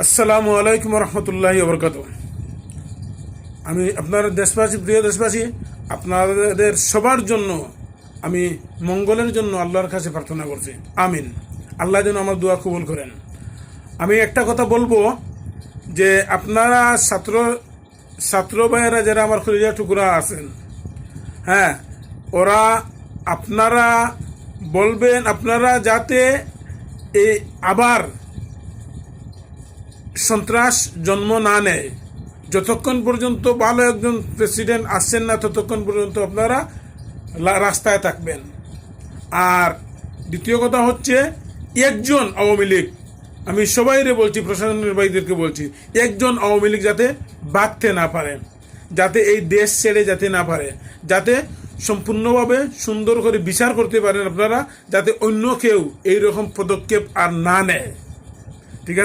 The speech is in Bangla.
আসসালামু আলাইকুম রহমতুল্লাহি ওবরকাত। আমি আপনার দেশবাসী, প্রিয় দেশবাসী, আপনাদের সবার জন্য আমি মঙ্গলের জন্য আল্লাহর কাছে প্রার্থনা করছি। আমিন। আল্লাহ যেন আমার দোয়া কবুল করেন। আমি একটা কথা বলবো যে আপনারা ছাত্র ভাইয়েরা যারা আমার কলিজা টুকরা আছেন, হ্যাঁ, ওরা আপনারা বলবেন আপনারা যাতে এই আবার সন্ত্রাস জন্ম না নেয়। যতক্ষণ পর্যন্ত ভালো একজন প্রেসিডেন্ট আসছেন না, ততক্ষণ পর্যন্ত আপনারা রাস্তায় থাকবেন। আর দ্বিতীয় কথা হচ্ছে, একজন আওয়ামী লীগ, আমি সবাইরে বলছি, প্রশাসনের ভাইদেরকে বলছি, একজন আওয়ামী লীগ যাতে বাঁধতে না পারে, যাতে এই দেশ ছেড়ে যেতে না পারে, যাতে সম্পূর্ণভাবে সুন্দর করে বিচার করতে পারেন আপনারা, যাতে অন্য কেউ এইরকম পদক্ষেপ আর না নেয়।